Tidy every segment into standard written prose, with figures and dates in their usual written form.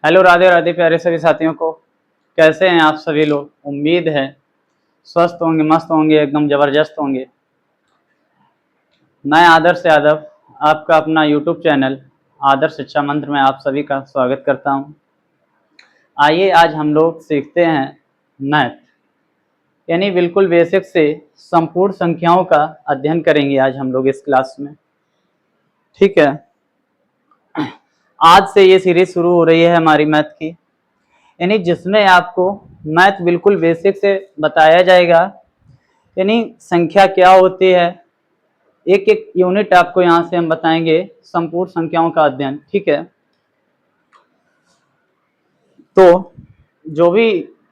Hello, Radhe Radhe प्यारे सभी साथियों को। कैसे हैं आप सभी लोग? उम्मीद है स्वस्थ होंगे, मस्त होंगे, एकदम ज़बरदस्त होंगे। मैं आदर्श यादव, आपका अपना यूट्यूब चैनल आदर्श शिक्षा मंत्र में आप सभी का स्वागत करता हूं। आइए आज हम लोग सीखते हैं मैथ, यानी बिल्कुल बेसिक से संपूर्ण संख्याओं का अध्ययन करेंगे आज हम लोग इस क्लास में। ठीक है, आज से ये सीरीज शुरू हो रही है हमारी मैथ की, यानी जिसमें आपको मैथ बिल्कुल बेसिक से बताया जाएगा, यानी संख्या क्या होती है, एक एक यूनिट आपको यहाँ से हम बताएंगे, संपूर्ण संख्याओं का अध्ययन। ठीक है, तो जो भी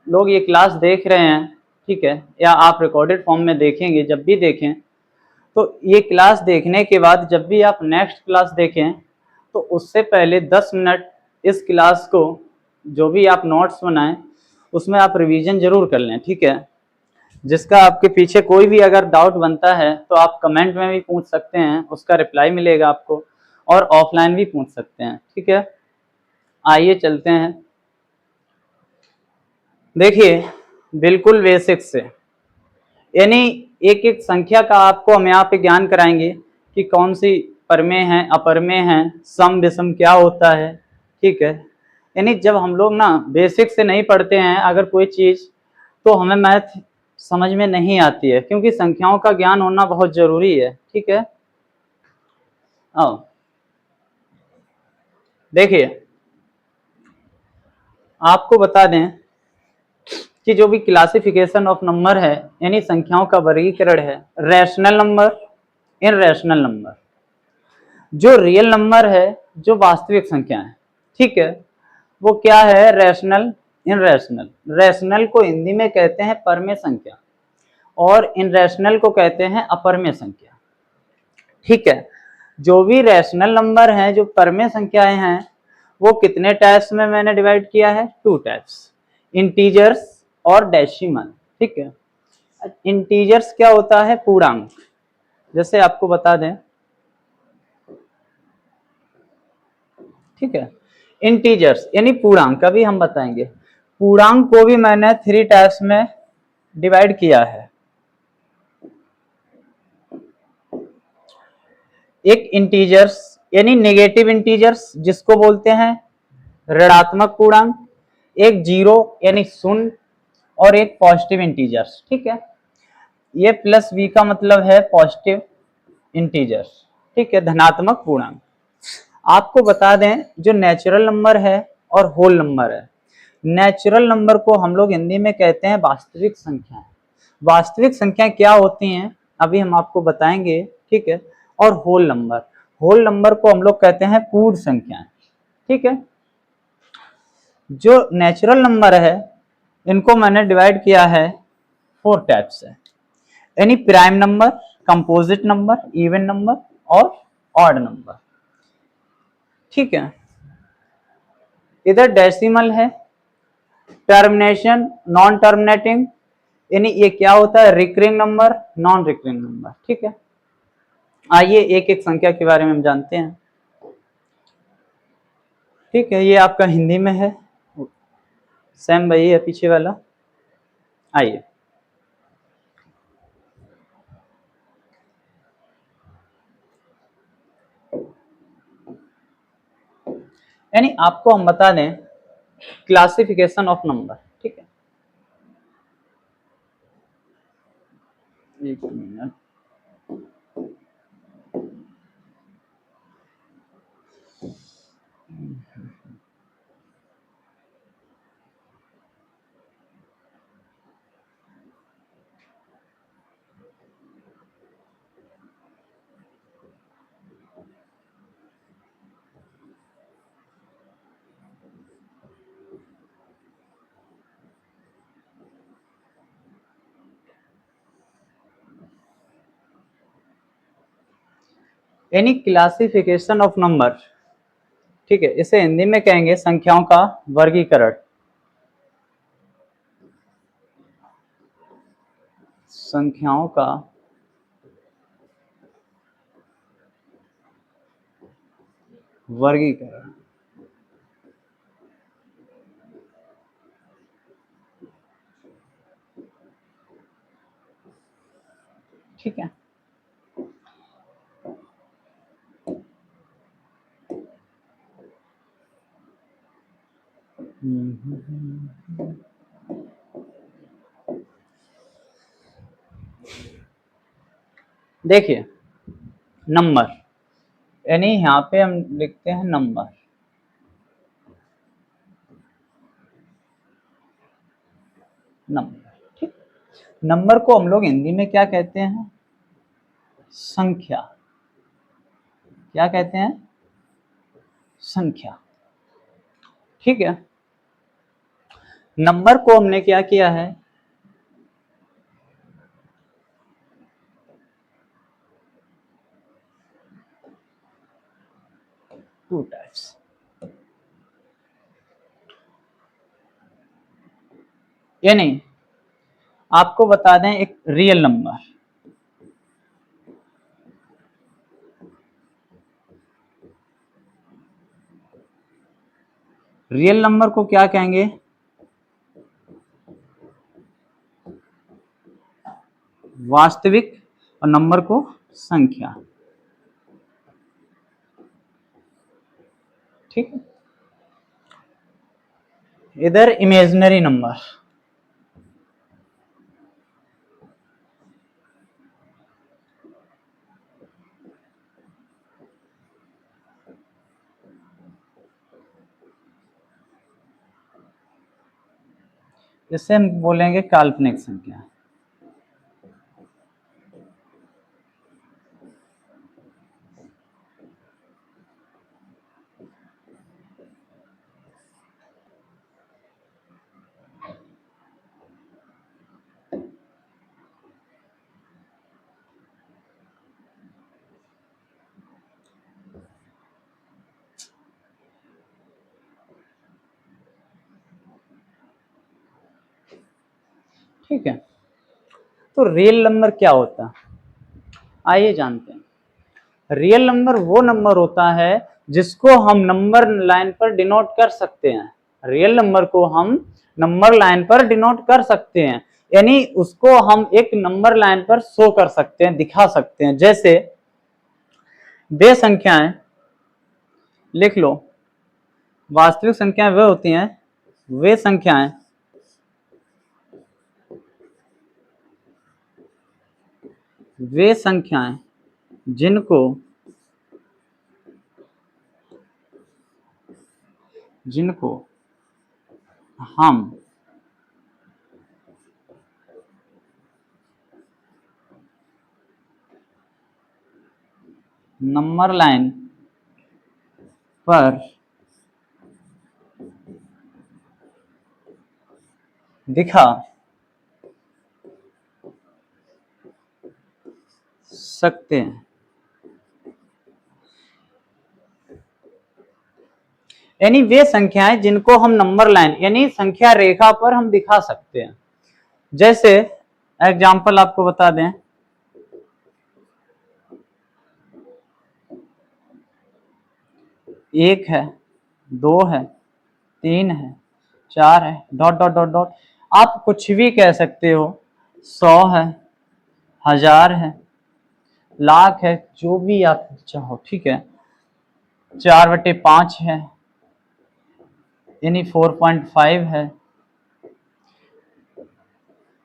लोग ये क्लास देख रहे हैं, ठीक है, या आप रिकॉर्डेड फॉर्म में देखेंगे, जब भी देखें तो ये क्लास देखने के बाद जब भी आप नेक्स्ट क्लास देखें तो उससे पहले 10 मिनट इस क्लास को, जो भी आप नोट्स बनाएं उसमें आप रिवीजन जरूर कर लें। ठीक है, जिसका आपके पीछे कोई भी अगर डाउट बनता है तो आप कमेंट में भी पूछ सकते हैं, उसका रिप्लाई मिलेगा आपको, और ऑफलाइन भी पूछ सकते हैं। ठीक है, आइए चलते हैं। देखिए बिल्कुल बेसिक से, यानी एक एक संख्या का आपको हम यहाँ पे ज्ञान कराएंगे कि कौन सी परमेय है, अपरमेय है, सम विषम क्या होता है। ठीक है, यानी जब हम लोग ना बेसिक से नहीं पढ़ते हैं अगर कोई चीज, तो हमें मैथ समझ में नहीं आती है, क्योंकि संख्याओं का ज्ञान होना बहुत जरूरी है। ठीक है, आओ देखिए आपको बता दें कि जो भी क्लासिफिकेशन ऑफ नंबर है, यानी संख्याओं का वर्गीकरण है, रैशनल नंबर, इनरैशनल नंबर, जो रियल नंबर है, जो वास्तविक संख्या है। ठीक है, वो क्या है? रैशनल, इनरैशनल। रैशनल को हिंदी में कहते हैं परमेय संख्या और इनरैशनल को कहते हैं अपरमेय संख्या। ठीक है, जो भी रैशनल नंबर हैं, जो परमेय संख्याएं हैं, वो कितने टाइप्स में मैंने डिवाइड किया है? 2 टाइप्स, इंटीजर्स और डेसिमल। ठीक है, इंटीजर्स क्या होता है? पूर्णांक। जैसे आपको बता दें, ठीक है, इंटीजर्स यानी पूर्णांक, अभी हम बताएंगे। पूर्णांक को भी मैंने 3 टाइप्स में डिवाइड किया है। एक इंटीजर्स यानी नेगेटिव इंटीजर्स, जिसको बोलते हैं ऋणात्मक पूर्णांक, एक जीरो यानी शून्य, और एक पॉजिटिव इंटीजर्स। ठीक है, ये प्लस वी का मतलब है पॉजिटिव इंटीजर्स। ठीक है, धनात्मक पूर्णांक। आपको बता दें, जो नेचुरल नंबर है और होल नंबर है, नेचुरल नंबर को हम लोग हिंदी में कहते हैं वास्तविक संख्याएं। वास्तविक संख्याएं क्या होती हैं अभी हम आपको बताएंगे। ठीक है, और होल नंबर को हम लोग कहते हैं पूर्ण संख्याएं। ठीक है, जो नेचुरल नंबर है इनको मैंने डिवाइड किया है 4 टाइप से, यानी prime number, composite number, even number और ऑड नंबर। ठीक है, इधर डेसिमल है, टर्मिनेशन, नॉन टर्मिनेटिंग, यानी ये क्या होता है? Recurring number, non recurring number. ठीक है, आइए एक एक संख्या के बारे में हम जानते हैं। ठीक है, ये आपका हिंदी में है, सेम वही है पीछे वाला। आइए, यानी आपको हम बता दें क्लासिफिकेशन ऑफ नंबर। ठीक है, एक मिनट, यानी क्लासिफिकेशन ऑफ नंबर। ठीक है, इसे हिंदी में कहेंगे संख्याओं का वर्गीकरण। संख्याओं का वर्गीकरण। ठीक है। देखिए नंबर, यानी यहाँ पे हम लिखते हैं नंबर। नंबर, ठीक। नंबर को हम लोग हिंदी में क्या कहते हैं? संख्या। क्या कहते हैं? संख्या, ठीक है। नंबर को हमने क्या किया है? Two types. यानी आपको बता दें एक रियल नंबर, रियल नंबर को क्या कहेंगे? वास्तविक, और नंबर को संख्या, ठीक है। इधर इमेजिनरी नंबर, जिससे हम बोलेंगे काल्पनिक संख्या। ठीक है, तो रियल नंबर क्या होता है, आइए जानते हैं। रियल नंबर वो नंबर होता है जिसको हम नंबर लाइन पर डिनोट कर सकते हैं। रियल नंबर को हम नंबर लाइन पर डिनोट कर सकते हैं, यानी उसको हम एक नंबर लाइन पर शो कर सकते हैं, दिखा सकते हैं। जैसे वे संख्याएं, लिख लो, वास्तविक संख्याएं वे होती हैं, वे संख्याएं वे संख्याएं जिनको जिनको हम नंबर लाइन पर दिखा सकते हैं। यानी वे संख्याएं जिनको हम नंबर लाइन यानी संख्या रेखा पर हम दिखा सकते हैं। जैसे एग्जाम्पल आपको बता दें, एक है, दो है, तीन है, चार है, डॉट डॉट डॉट डॉट, आप कुछ भी कह सकते हो। 100 है, 1000 है, लाख है, जो भी आप चाहो, ठीक है। 4/5 है, यानी 4.5 है,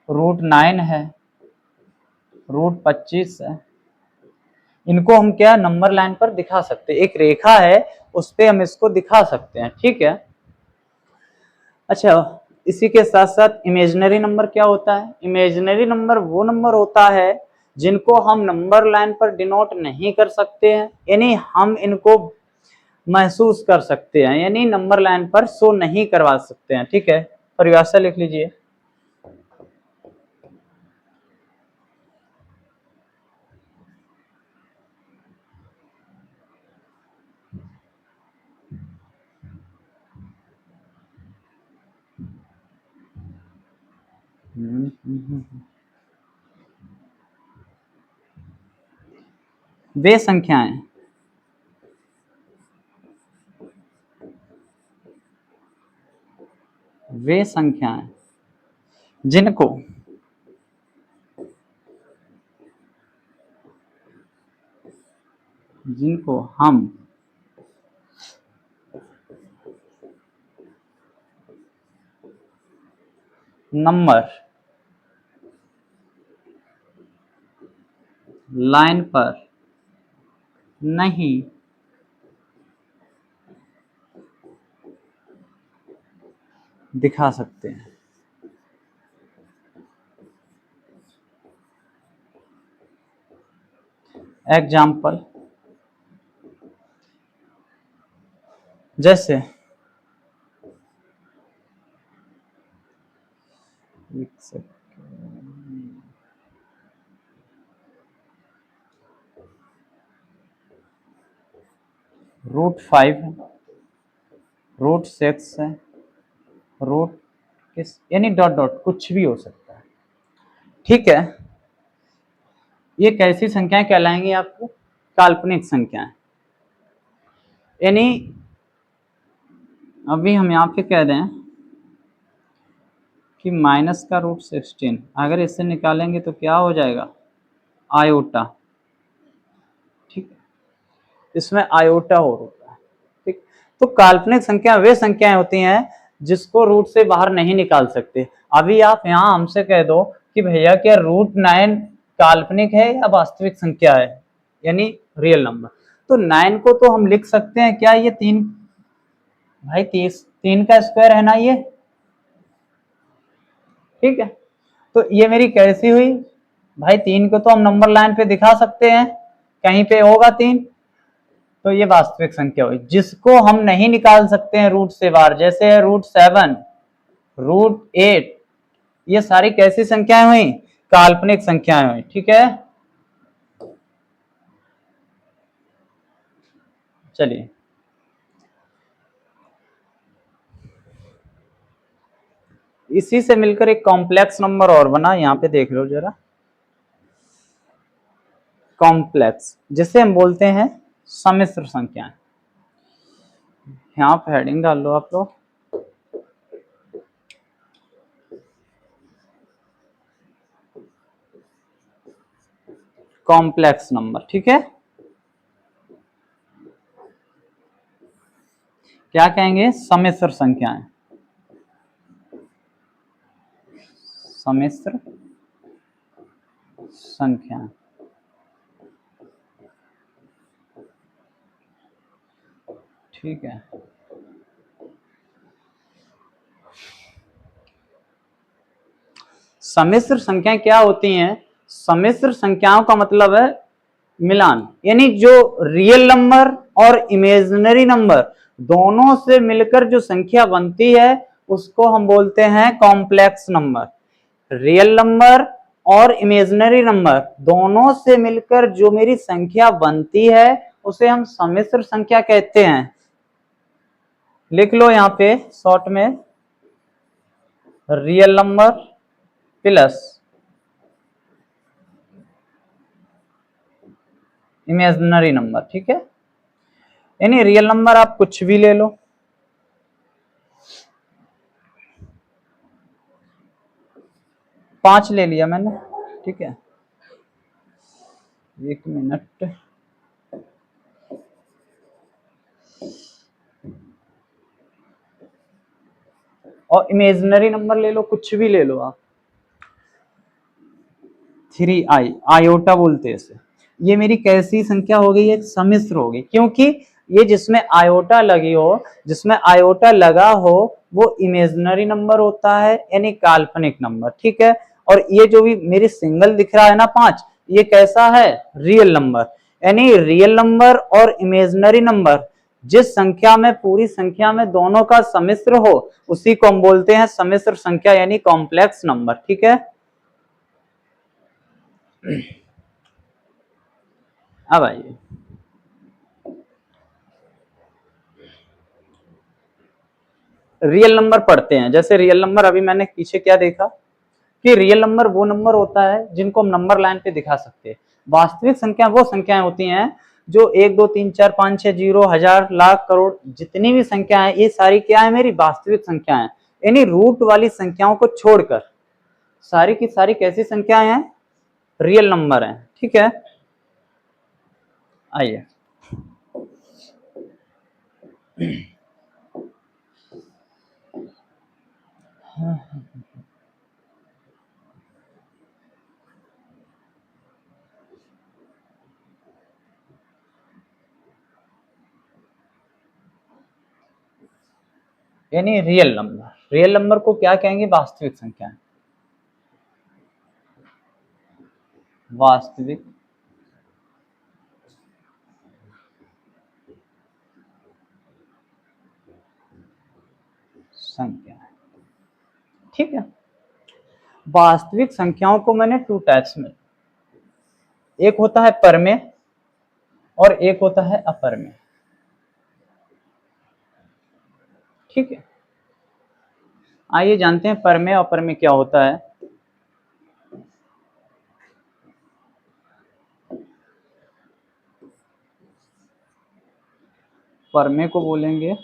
√9 है, √25 है। इनको हम क्या नंबर लाइन पर दिखा सकते हैं, एक रेखा है उस पे हम इसको दिखा सकते हैं, ठीक है। अच्छा, इसी के साथ साथ इमेजिनरी नंबर क्या होता है? इमेजिनरी नंबर वो नंबर होता है जिनको हम नंबर लाइन पर डिनोट नहीं कर सकते हैं, यानी हम इनको महसूस कर सकते हैं, यानी नंबर लाइन पर शो नहीं करवा सकते हैं, ठीक है। परिभाषा लिख लीजिए। वे संख्याएं वे संख्याएं जिनको जिनको हम नंबर लाइन पर नहीं दिखा सकते हैं। एग्जाम्पल जैसे √5 है, √6 है, रूट किस यानी डॉट डॉट कुछ भी हो सकता है। ठीक है, ये कैसी संख्याएं कहलाएंगी आपको? काल्पनिक संख्याएं। यानी अभी हम यहाँ पे कह दें कि माइनस का √16 अगर इससे निकालेंगे तो क्या हो जाएगा? आयोटा। ठीक है, इसमें आयोटा हो होता है। ठीक, तो काल्पनिक संख्या वे संख्याएं होती हैं जिसको रूट से बाहर नहीं निकाल सकते। अभी आप यहाँ हमसे कह दो कि भैया क्या √9 काल्पनिक है या वास्तविक संख्या है, यानी रियल नंबर, तो 9 को तो हम लिख सकते हैं क्या? ये 3 भाई 3 का स्क्वायर है ना ये। ठीक है, तो ये मेरी कैसी हुई भाई? 3 को तो हम नंबर लाइन पे दिखा सकते हैं, कहीं पे होगा 3, तो ये वास्तविक संख्या हुई। जिसको हम नहीं निकाल सकते हैं रूट से बाहर, जैसे √7, √8, ये सारी कैसी संख्याएं हुई? काल्पनिक संख्याएं हुई। ठीक है, चलिए इसी से मिलकर एक कॉम्प्लेक्स नंबर और बना, यहाँ पे देख लो जरा। कॉम्प्लेक्स जिसे हम बोलते हैं सम्मिश्र संख्याएं। यहाँ पे हेडिंग डाल लो आप लोग, कॉम्प्लेक्स नंबर। ठीक है, क्या कहेंगे? सम्मिश्र संख्याएं, सम्मिश्र संख्याएं। ठीक है, सम्मिश्र संख्याएं क्या होती हैं? सम्मिश्र संख्याओं का मतलब है मिलान, यानी जो रियल नंबर और इमेजिनरी नंबर दोनों से मिलकर जो संख्या बनती है उसको हम बोलते हैं कॉम्प्लेक्स नंबर। रियल नंबर और इमेजिनरी नंबर दोनों से मिलकर जो मेरी संख्या बनती है उसे हम सम्मिश्र संख्या कहते हैं। लिख लो यहाँ पे शॉर्ट में, real number plus imaginary number. ठीक है, यानी रियल नंबर आप कुछ भी ले लो, पांच ले लिया मैंने। ठीक है, 1 मिनट, और इमेजिनरी नंबर ले लो, कुछ भी ले लो आप, 3i, आयोटा बोलते हैं इसे। ये मेरी कैसी संख्या हो गई? एक सम्मिश्र हो गई, क्योंकि ये जिसमें आयोटा लगी हो, जिसमें आयोटा लगा हो वो इमेजिनरी नंबर होता है, यानी काल्पनिक नंबर। ठीक है, और ये जो भी मेरी सिंगल दिख रहा है ना 5, ये कैसा है? Real number. यानी रियल नंबर और इमेजिनरी नंबर जिस संख्या में, पूरी संख्या में दोनों का सम्मिश्र हो उसी को हम बोलते हैं सम्मिश्र संख्या, यानी कॉम्प्लेक्स नंबर। ठीक है, अब आइए रियल नंबर पढ़ते हैं। जैसे रियल नंबर अभी मैंने पीछे क्या देखा कि रियल नंबर वो नंबर होता है जिनको हम नंबर लाइन पे दिखा सकते हैं। वास्तविक संख्या वो संख्याएं होती हैं जो 1 2 3 4 5 6 0 1000 लाख करोड़ जितनी भी संख्या है, ये सारी क्या है? मेरी वास्तविक संख्या है, यानी रूट वाली संख्याओं को छोड़कर सारी की सारी कैसी संख्याएं हैं? रियल नंबर है। ठीक है, आइए यानी रियल नंबर को क्या कहेंगे? वास्तविक संख्या। वास्तविक संख्या, ठीक है। वास्तविक संख्याओं को मैंने टू टाइप्स में, एक होता है परमेय और एक होता है अपरमेय, ठीक है। आइए जानते हैं परमेय और अपरमेय क्या होता है। परमेय को बोलेंगे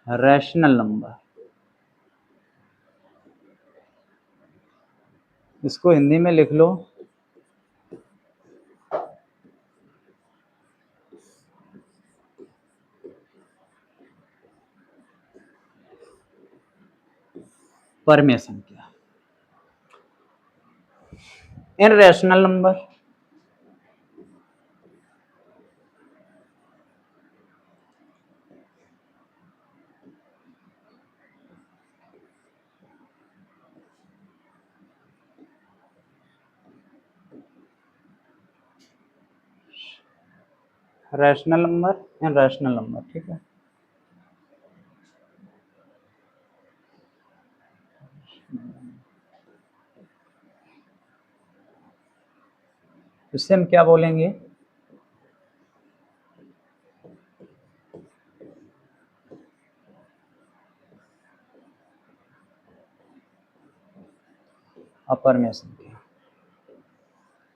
रैशनल नंबर, इसको हिंदी में लिख लो परमेय संख्या। इनरैशनल नंबर, रैशनल नंबर, इनरैशनल नंबर, ठीक है। इससे हम क्या बोलेंगे? अपरमेय संख्या,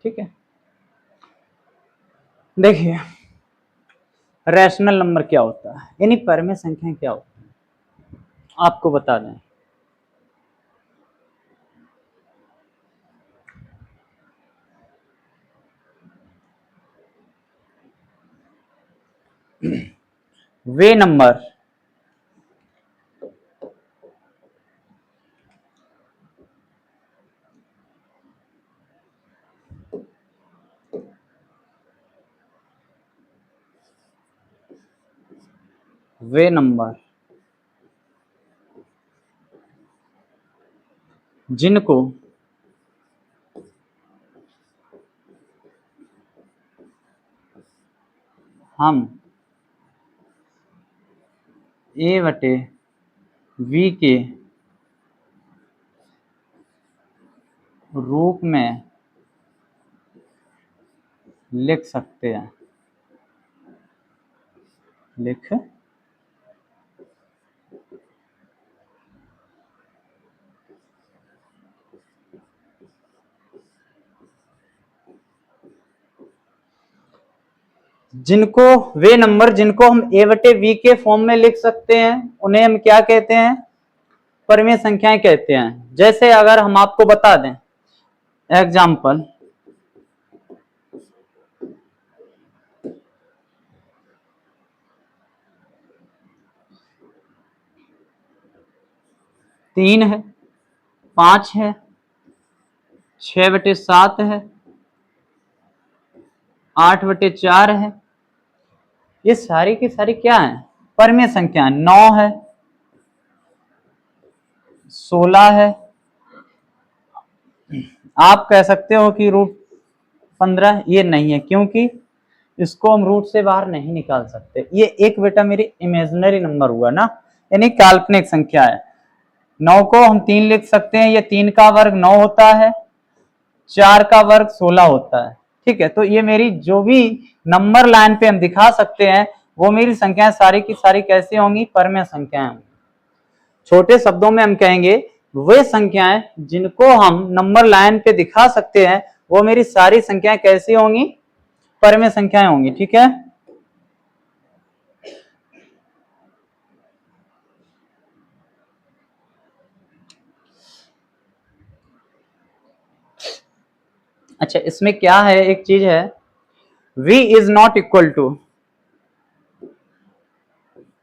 ठीक है। देखिए रैशनल नंबर क्या होता है, यानी परमेय संख्या क्या होती है, आपको बता दें। वे नंबर वे नंबर जिनको हम a/v के रूप में लिख सकते हैं, लिख जिनको वे नंबर जिनको हम a/v के फॉर्म में लिख सकते हैं उन्हें हम क्या कहते हैं? परमेय संख्याएं कहते हैं। जैसे अगर हम आपको बता दें एग्जाम्पल, तीन है, 5 है, 6/7 है, 8/4 है, ये सारी की सारी क्या है? परमेय संख्या। 9 है, 16 है, आप कह सकते हो कि √15, ये नहीं है क्योंकि इसको हम रूट से बाहर नहीं निकाल सकते। ये एक बेटा मेरी इमेजिनरी नंबर हुआ ना, यानी काल्पनिक संख्या है। 9 को हम 3 लिख सकते हैं, ये 3 का वर्ग 9 होता है, 4 का वर्ग 16 होता है, ठीक है। तो ये मेरी जो भी नंबर लाइन पे हम दिखा सकते हैं वो मेरी संख्याएं सारी की सारी कैसी होंगी? परमेय संख्याएं होंगी। छोटे शब्दों में हम कहेंगे वे संख्याएं जिनको हम नंबर लाइन पे दिखा सकते हैं वो मेरी सारी संख्याएं कैसी होंगी? परमेय संख्याएं होंगी, ठीक है। अच्छा, इसमें क्या है, एक चीज है, v is not equal to,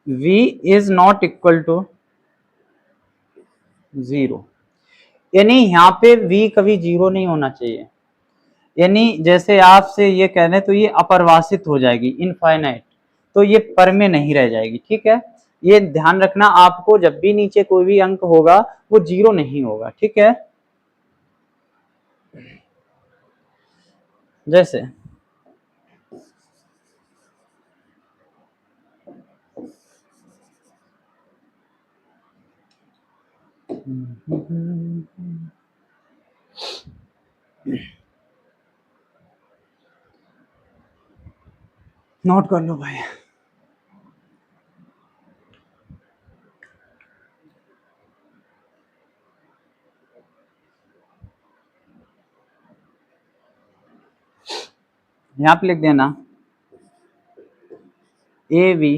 v is not equal to 0, यानी यहाँ पे v कभी 0 नहीं होना चाहिए। यानी जैसे आपसे ये कह दें तो ये अपरिभाषित हो जाएगी, इनफाइनाइट, तो ये पर में नहीं रह जाएगी। ठीक है, ये ध्यान रखना आपको, जब भी नीचे कोई भी अंक होगा वो 0 नहीं होगा। ठीक है, जैसे नोट कर लो भाई। यहां पे लिख देना ए बी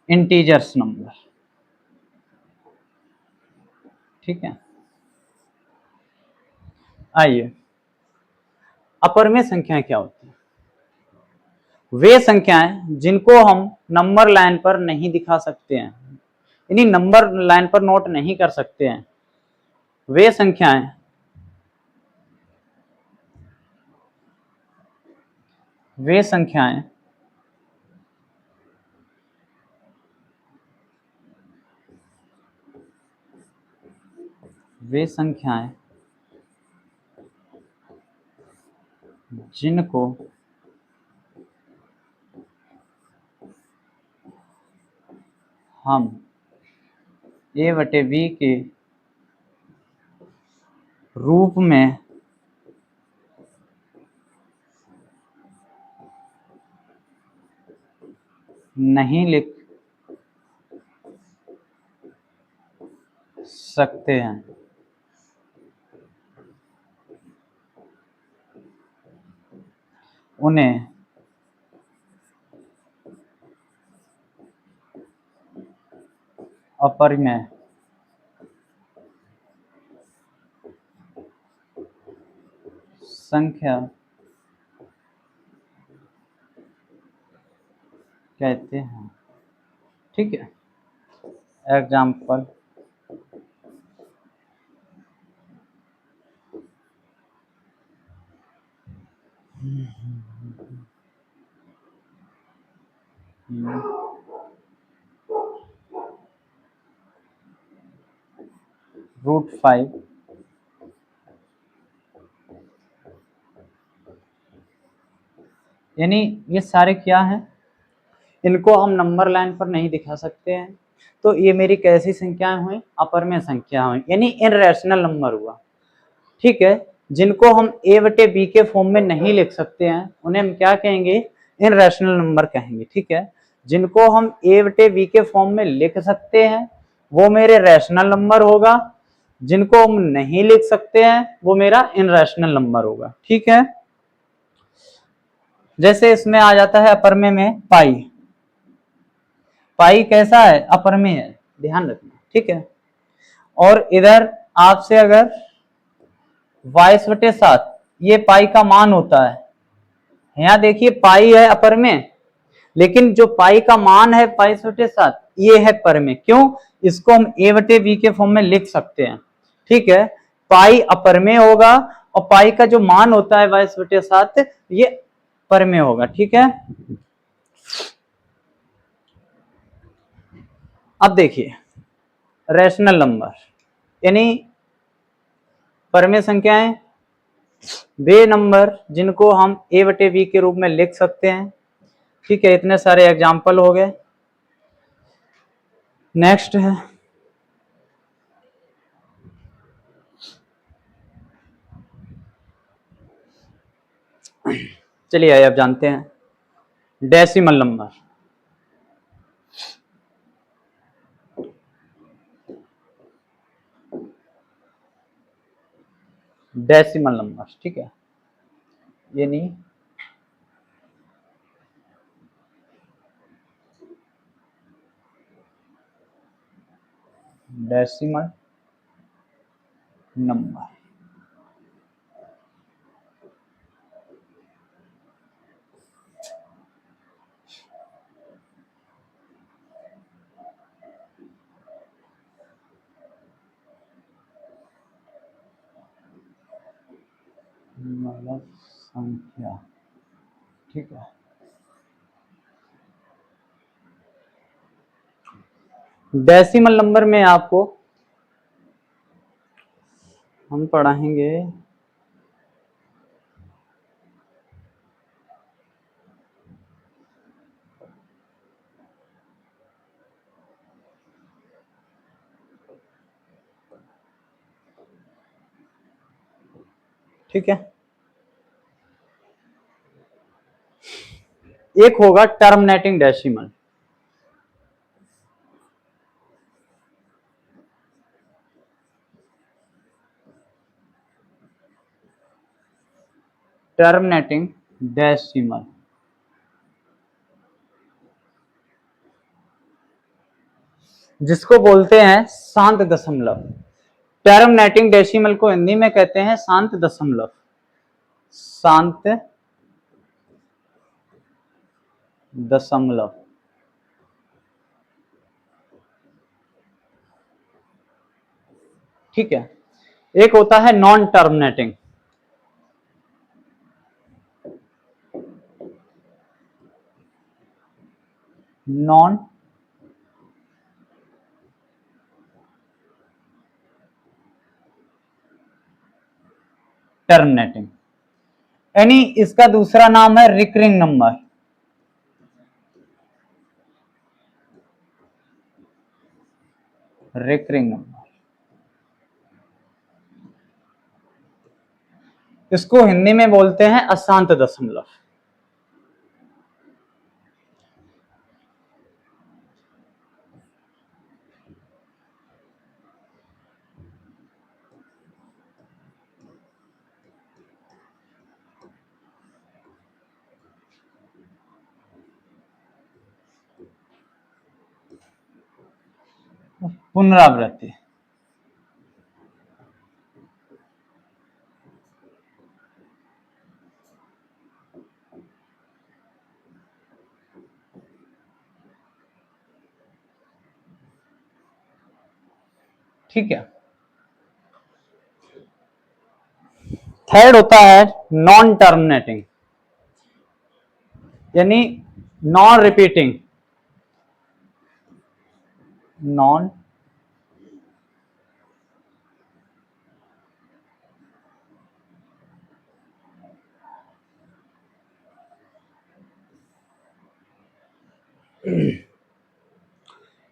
इंटीजर्स नंबर। ठीक है, आइए, अपर में संख्याएं क्या होती हैं? वे संख्याएं जिनको हम नंबर लाइन पर नहीं दिखा सकते हैं, यानी नंबर लाइन पर नोट नहीं कर सकते हैं, वे संख्याएं वे संख्याएं वे संख्याएं जिनको हम ए बटे बी के रूप में नहीं लिख सकते हैं, उन्हें अपरिमेय संख्या कहते हैं। ठीक है, एग्जाम्पल, √5, यानी ये सारे क्या हैं, इनको हम नंबर लाइन पर नहीं दिखा सकते हैं, तो ये मेरी कैसी संख्याएं हुई, अपर में संख्या हुई, यानी इनरेशनल नंबर हुआ। ठीक है, जिनको हम ए बटे बी के फॉर्म में नहीं लिख सकते हैं उन्हें हम क्या कहेंगे, इनरेशनल नंबर कहेंगे। ठीक है, जिनको हम ए बटे बी के फॉर्म में लिख सकते हैं वो मेरे रैशनल नंबर होगा, जिनको हम नहीं लिख सकते हैं वो मेरा इनरेशनल नंबर होगा। ठीक है, जैसे इसमें आ जाता है अपर में पाई, पाई कैसा है, अपर में है, ध्यान रखना। ठीक है, और इधर आपसे अगर 22/7 ये पाई का मान होता है, यहाँ देखिए पाई है अपर में, लेकिन जो पाई का मान है 22/7 ये है पर में, क्यों, इसको हम ए बटे बी के फॉर्म में लिख सकते हैं। ठीक है, पाई अपर में होगा और पाई का जो मान होता है 22/7 ये पर में होगा। ठीक है, अब देखिए रैशनल नंबर, यानी परमेय संख्याएं, वे नंबर जिनको हम ए बटे बी के रूप में लिख सकते हैं। ठीक है, इतने सारे एग्जाम्पल हो गए। नेक्स्ट है चलिए आइए अब जानते हैं डेसिमल नंबर। डेसिमल नंबर, ठीक है, यानी डेसिमल नंबर। मतलब संख्या, ठीक है। डेसिमल नंबर में आपको हम पढ़ाएंगे ठीक है। एक होगा टर्मिनेटिंग डेसिमल। टर्मिनेटिंग डेसिमल, जिसको बोलते हैं शांत दशमलव। टर्मिनेटिंग डेसिमल को हिंदी में कहते हैं शांत दशमलव। शांत दशमलव, ठीक है। एक होता है नॉन टर्मिनेटिंग। नॉन टर्मिनेटिंग, यानी इसका दूसरा नाम है रिकरिंग नंबर। रिकरिंग नंबर, इसको हिंदी में बोलते हैं अशांत दशमलव। पुनरावृत्ति, ठीक है। थर्ड होता है नॉन टर्मिनेटिंग, यानी नॉन रिपीटिंग। नॉन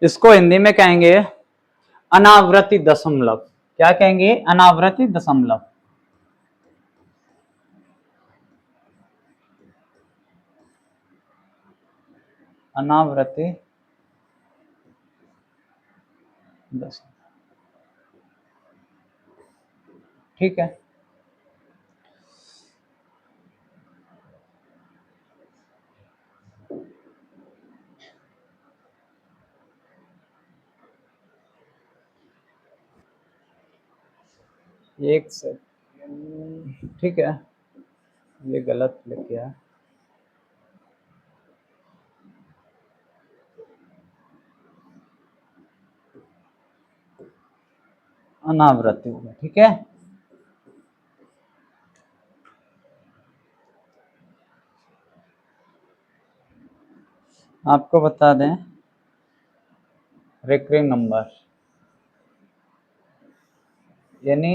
इसको हिंदी में कहेंगे अनावृत्ति दशमलव। क्या कहेंगे? अनावृत्ति दशमलव। अनावृत्ति दशमलव, ठीक है। एक सेकंड, ठीक है, ये गलत लिख गया। अनावृत्ति होगा, ठीक है। आपको बता दें रिकरिंग नंबर यानी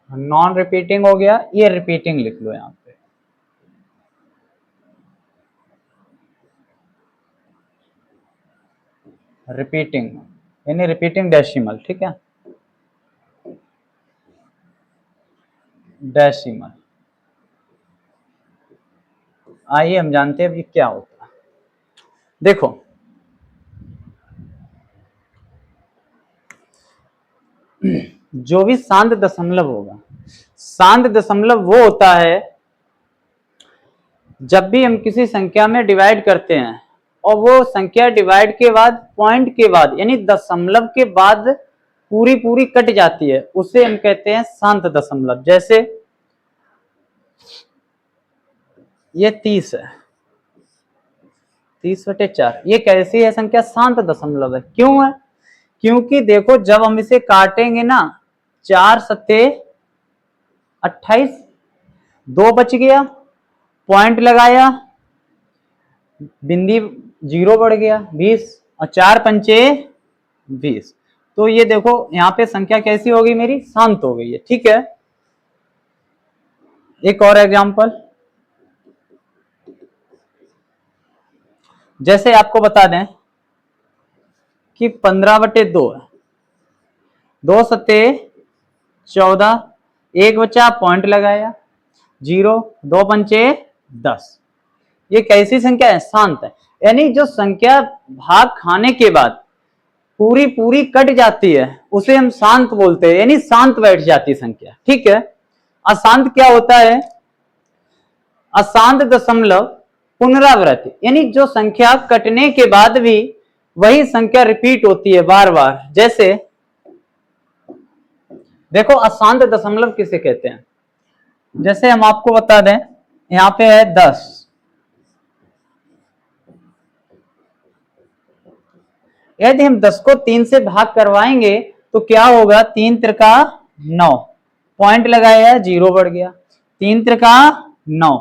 नॉन रिपीटिंग हो गया, ये रिपीटिंग लिख लो यहाँ पे। रिपीटिंग यानी रिपीटिंग डेसिमल, ठीक है। डेसिमल, आइए हम जानते हैं अभी क्या होता है। देखो, जो भी शांत दशमलव होगा, शांत दशमलव वो होता है जब भी हम किसी संख्या में डिवाइड करते हैं और वो संख्या डिवाइड के बाद पॉइंट के बाद यानी दशमलव के बाद पूरी पूरी कट जाती है, उसे हम कहते हैं शांत दशमलव। जैसे ये 30 है, 30/4, ये कैसी है संख्या? शांत दशमलव है। क्यों है? क्योंकि देखो जब हम इसे काटेंगे ना, 4 सत्ते 28, 2 बच गया, पॉइंट लगाया, बिंदी 0 बढ़ गया 20, और 4 पंचे 20। तो ये देखो यहाँ पे संख्या कैसी होगी मेरी? शांत हो गई है। ठीक है, एक और एग्जांपल, जैसे आपको बता दें कि 15/2 है, 2 सत्ते 14, 1 बचा, पॉइंट लगाया, 0, 2 पंचे 10। ये कैसी संख्या है? शांत है। यानी जो संख्या भाग खाने के बाद पूरी पूरी कट जाती है उसे हम शांत बोलते हैं, यानी शांत बैठ जाती संख्या। ठीक है। अशांत क्या होता है? अशांत दशमलव पुनरावृत्ति, यानी जो संख्या कटने के बाद भी वही संख्या रिपीट होती है बार बार। जैसे देखो अशांत दशमलव किसे कहते हैं? जैसे हम आपको बता दें, यहां पे है 10, यदि हम 10 को 3 से भाग करवाएंगे तो क्या होगा? 3 त्रिका 9, पॉइंट लगाया, 0 बढ़ गया, 3 त्रिका 9,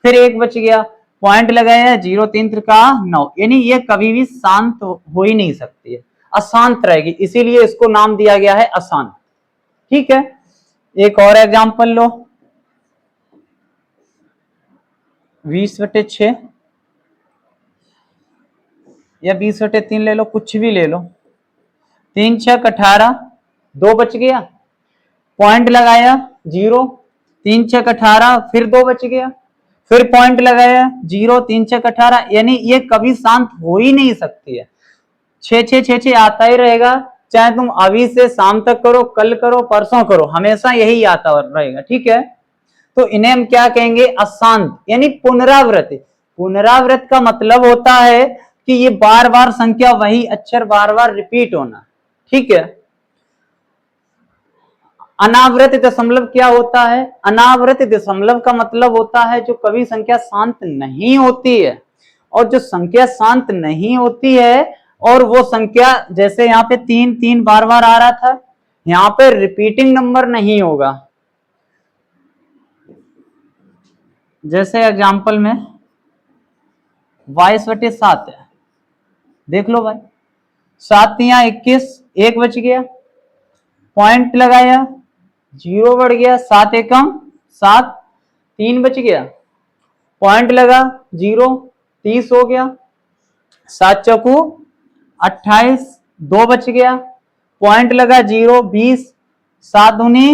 फिर 1 बच गया, पॉइंट लगाया, 0, 3 त्रिका 9। यानी ये कभी भी शांत हो ही नहीं सकती है, अशांत रहेगी, इसीलिए इसको नाम दिया गया है अशांत। ठीक है, एक और एग्जांपल लो, 20/6 या 20/3 ले लो, कुछ भी ले लो, 3 छक 18, 2 बच गया, पॉइंट लगाया, 0, 3 छक 18, फिर 2 बच गया, फिर पॉइंट लगाया, 0, 3 छक 18। यानी ये कभी शांत हो ही नहीं सकती है, 6 आता ही रहेगा, चाहे तुम अभी से शाम तक करो, कल करो, परसों करो, हमेशा यही आता रहेगा। ठीक है, तो इन्हें हम क्या कहेंगे? अशांत, यानी पुनरावृत्ति। पुनरावृत्त का मतलब होता है कि ये बार बार संख्या, वही अक्षर बार बार रिपीट होना। ठीक है। अनावृत दशमलव क्या होता है? अनावृत दशमलव का मतलब होता है जो कभी संख्या शांत नहीं होती है, और जो संख्या शांत नहीं होती है और वो संख्या, जैसे यहाँ पे 3 3 बार बार आ रहा था, यहाँ पे रिपीटिंग नंबर नहीं होगा। जैसे एग्जांपल में 22/7 है, देख लो भाई, 7 या 21, 1 बच गया, पॉइंट लगाया, 0 बढ़ गया, 7 एकम 7, 3 बच गया, पॉइंट लगा, 0, 30 हो गया, 7 चौकू 28, 2 बच गया, पॉइंट लगा, 0, 20, 7 दूनी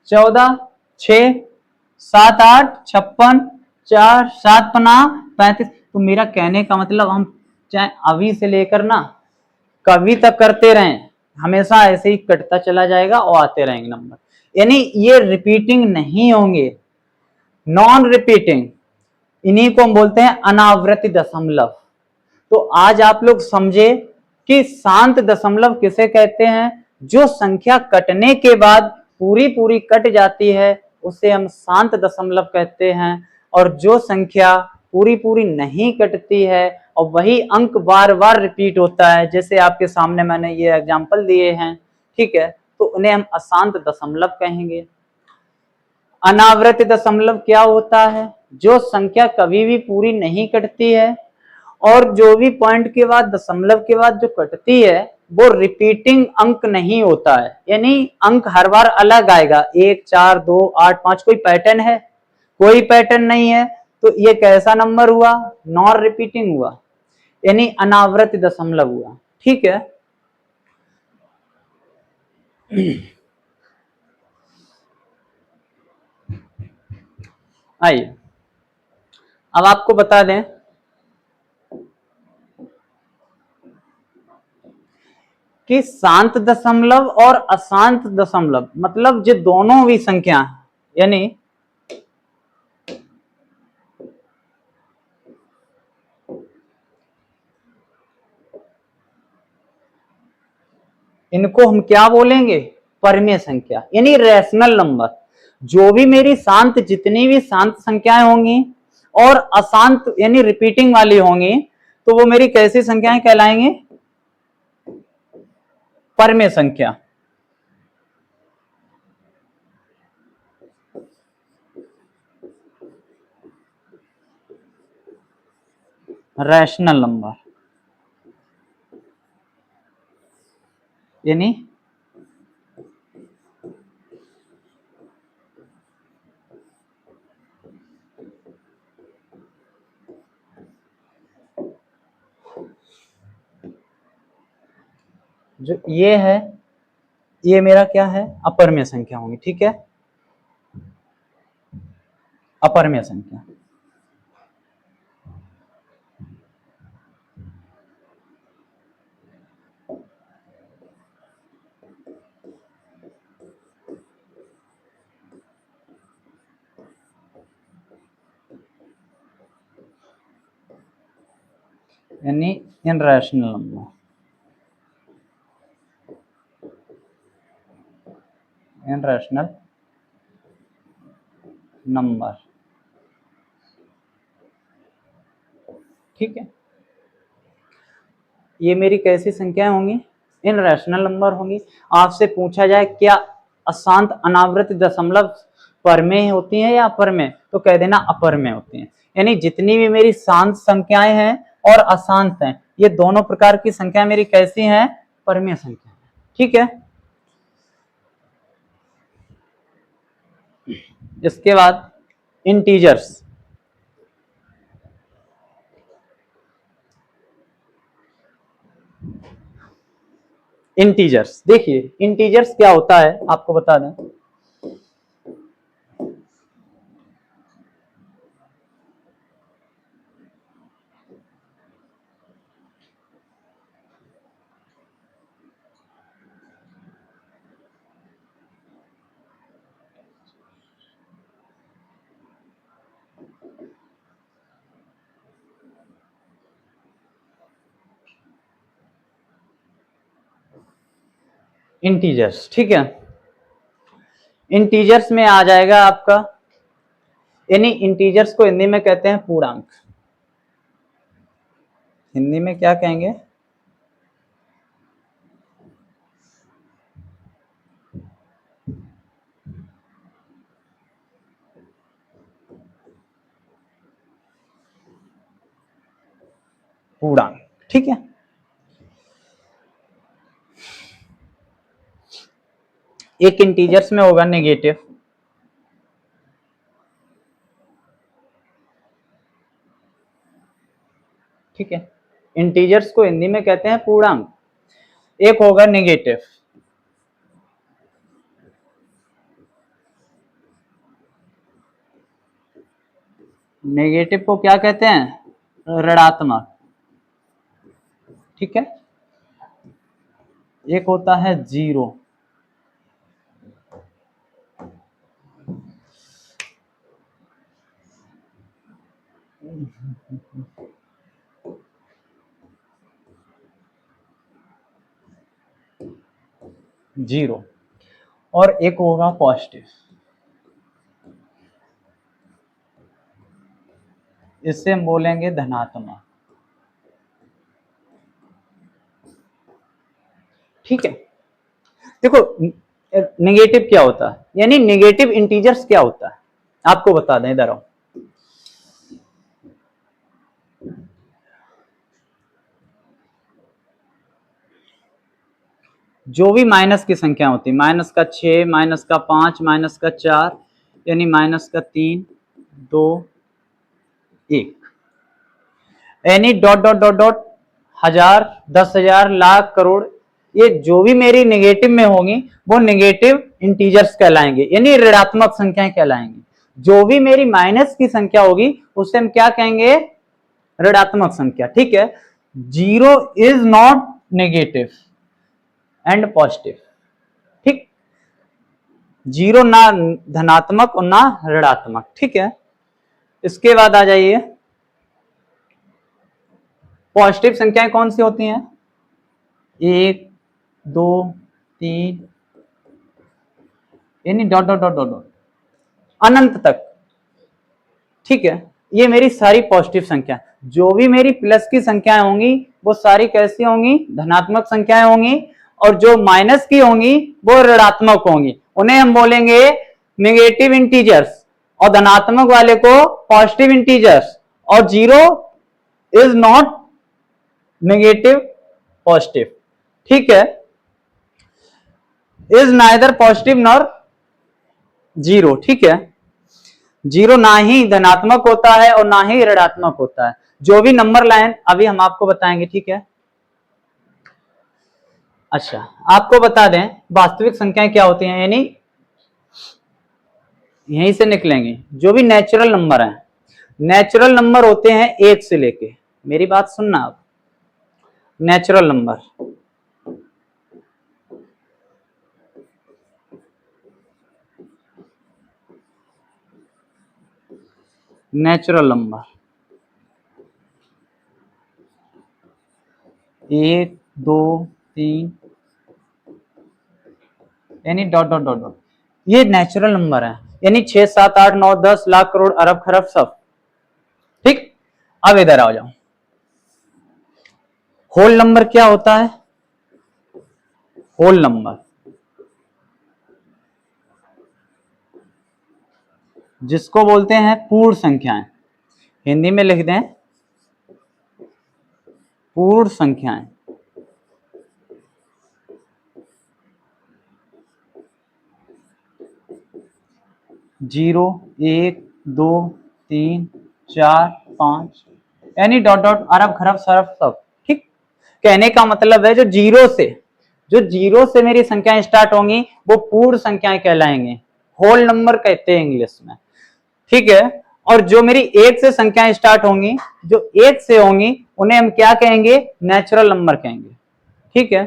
14, 6, 7 8 56, 4 7 पना 35। तो मेरा कहने का मतलब हम चाहे अभी से लेकर ना कभी तक करते रहें, हमेशा ऐसे ही कटता चला जाएगा और आते रहेंगे नंबर, यानी ये रिपीटिंग नहीं होंगे, नॉन रिपीटिंग, इन्हीं को हम बोलते हैं अनावृत दशमलव। तो आज आप लोग समझे कि शांत दशमलव किसे कहते हैं? जो संख्या कटने के बाद पूरी पूरी कट जाती है उसे हम शांत दशमलव कहते हैं, और जो संख्या पूरी पूरी नहीं कटती है और वही अंक बार बार रिपीट होता है, जैसे आपके सामने मैंने ये एग्जांपल दिए हैं, ठीक है, तो उन्हें हम अशांत दशमलव कहेंगे। अनावृत दशमलव क्या होता है? जो संख्या कभी भी पूरी नहीं कटती है और जो भी पॉइंट के बाद, दशमलव के बाद जो कटती है वो रिपीटिंग अंक नहीं होता है, यानी अंक हर बार अलग आएगा, 1 4 2 8 5, कोई पैटर्न है? कोई पैटर्न नहीं है। तो ये कैसा नंबर हुआ? नॉन रिपीटिंग हुआ, यानी अनावृत दशमलव हुआ। ठीक है, आइए अब आपको बता दें कि शांत दशमलव और अशांत दशमलव मतलब जो दोनों भी संख्या, यानी इनको हम क्या बोलेंगे? परमेय संख्या, यानी रैशनल नंबर। जो भी मेरी शांत, जितनी भी शांत संख्याएं होंगी और अशांत यानी रिपीटिंग वाली होंगी, तो वो मेरी कैसी संख्याएं कहलाएंगी? परमेय संख्या। रैशनल नंबर यानी जो ये है, ये मेरा क्या है? अपरमेय संख्या होंगी। ठीक है, अपरमेय संख्या। यानी इनरैशनल नंबर, इनरैशनल नंबर। ठीक है, ये मेरी कैसी संख्याएं होंगी? इनरैशनल नंबर होंगी। आपसे पूछा जाए क्या अशांत अनावृत दशमलव परमेय होती हैं या अपरमेय, तो कह देना अपरमेय होती हैं। यानी जितनी भी मेरी शांत संख्याएं हैं और अशांत हैं, ये दोनों प्रकार की संख्याएं मेरी कैसी हैं? परमेय संख्या। ठीक है, इसके बाद इंटीजर्स। इंटीजर्स देखिए, इंटीजर्स क्या होता है आपको बता दें। इंटीजर्स, ठीक है, इंटीजर्स में आ जाएगा आपका, यानी इंटीजर्स को हिंदी में कहते हैं पूर्णांक। हिंदी में क्या कहेंगे? पूर्णांक। ठीक है, एक इंटीजर्स में होगा नेगेटिव, ठीक है, इंटीजर्स को हिंदी में कहते हैं पूर्णांक। एक होगा नेगेटिव, नेगेटिव को क्या कहते हैं? ऋणात्मक। ठीक है, एक होता है जीरो, जीरो, और एक होगा पॉजिटिव, इससे हम बोलेंगे धनात्मक। ठीक है, देखो नेगेटिव क्या होता है, यानी नेगेटिव इंटीजर्स क्या होता है आपको बता दें, इधर आओ। जो भी माइनस की संख्या होती है, माइनस का 6, माइनस का 5, माइनस का 4, यानी माइनस का 3, 2, 1, यानी डॉट डॉट डॉट डॉट, हजार, 10,000, लाख, करोड़, ये जो भी मेरी नेगेटिव में होंगी वो नेगेटिव इंटीजर्स कहलाएंगे, यानी ऋणात्मक संख्याएं कहलाएंगी। जो भी मेरी माइनस की संख्या होगी उससे हम क्या कहेंगे? ऋणात्मक संख्या। ठीक है, zero is not negative and positive. ठीक, जीरो ना धनात्मक और ना ऋणात्मक। ठीक है, इसके बाद आ जाइए, पॉजिटिव संख्याएं कौन सी होती हैं? 1, 2 3 यानी dot dot dot dot dot अनंत तक। ठीक है, ये मेरी सारी पॉजिटिव संख्या। जो भी मेरी प्लस की संख्याएं होंगी वो सारी कैसी होंगी, धनात्मक संख्याएं होंगी, और जो माइनस की होंगी वो ऋणात्मक होंगी। उन्हें हम बोलेंगे नेगेटिव इंटीजर्स, और धनात्मक वाले को पॉजिटिव इंटीजर्स। और zero is not negative positive. ठीक है, is neither positive nor zero. ठीक है, जीरो ना ही धनात्मक होता है और ना ही ऋणात्मक होता है। जो भी नंबर लाइन अभी हम आपको बताएंगे। ठीक है, अच्छा आपको बता दें वास्तविक संख्याएं क्या होती हैं, यानी यहीं से निकलेंगे जो भी नेचुरल नंबर हैं। नेचुरल नंबर होते हैं एक से लेके, मेरी बात सुनना आप, नेचुरल नंबर, नेचुरल नंबर 1 2 3 यानी डॉट डॉट डॉट डॉट, ये नेचुरल नंबर है, यानी 6 7 8 9 10 लाख करोड़ अरब खरब सब। ठीक, अब इधर आ जाओ। होल नंबर क्या होता है? होल नंबर जिसको बोलते हैं पूर्ण संख्याएं, हिंदी में लिख दें पूर्ण संख्याएं। जीरो 1 2 3 4 5 यानी डॉट डॉट अरब खरब सरब सब। ठीक, कहने का मतलब है जो जीरो से मेरी संख्याएं स्टार्ट होंगी वो पूर्ण संख्याएं कहलाएंगे, होल नंबर कहते हैं इंग्लिश में। ठीक है, और जो मेरी एक से संख्याएं स्टार्ट होंगी, जो एक से होंगी, उन्हें हम क्या कहेंगे? नेचुरल नंबर कहेंगे। ठीक है,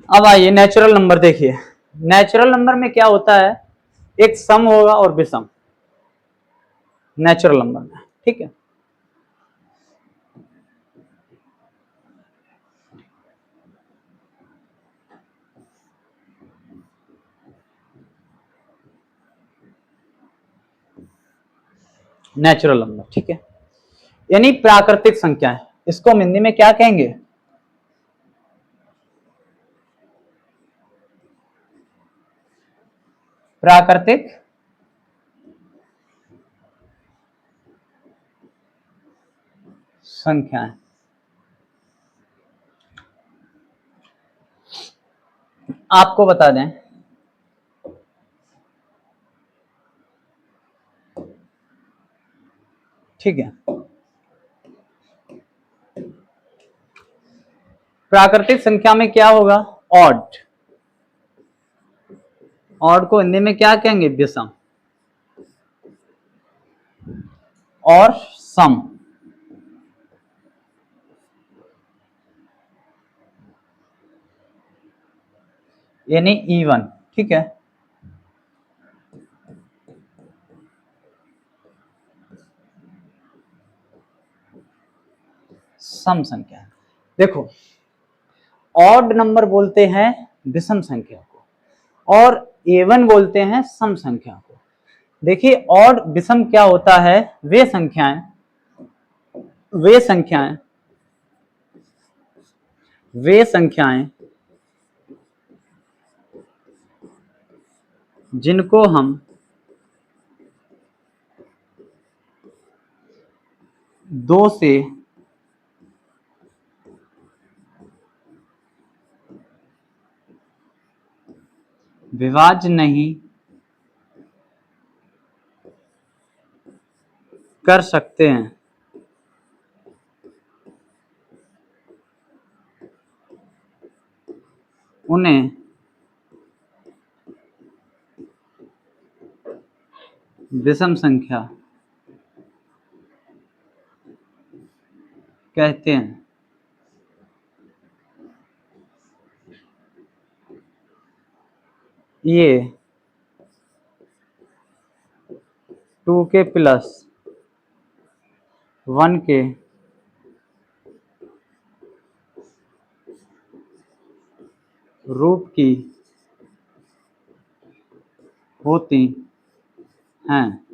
अब आइए नेचुरल नंबर देखिए। नेचुरल नंबर में क्या होता है, एक सम होगा और विषम नेचुरल नंबर में। ठीक है, नेचुरल नंबर। ठीक है, यानी प्राकृतिक संख्या है, इसको हम हिंदी में क्या कहेंगे? प्राकृतिक संख्याएं। आपको बता दें ठीक है, प्राकृतिक संख्या में क्या होगा? ऑड। ऑड को हिंदी में क्या कहेंगे? विषम। और सम यानी इवन। ठीक है, सम संख्या। देखो, ऑड नंबर बोलते हैं विषम संख्या को, और एवन बोलते हैं सम संख्या को। देखिए, ऑड विषम क्या होता है? वे संख्याएं वे संख्याएं जिनको हम दो से विभाज्य नहीं कर सकते हैं, उन्हें विषम संख्या कहते हैं। ये 2 के प्लस 1 के रूप की होती हैं।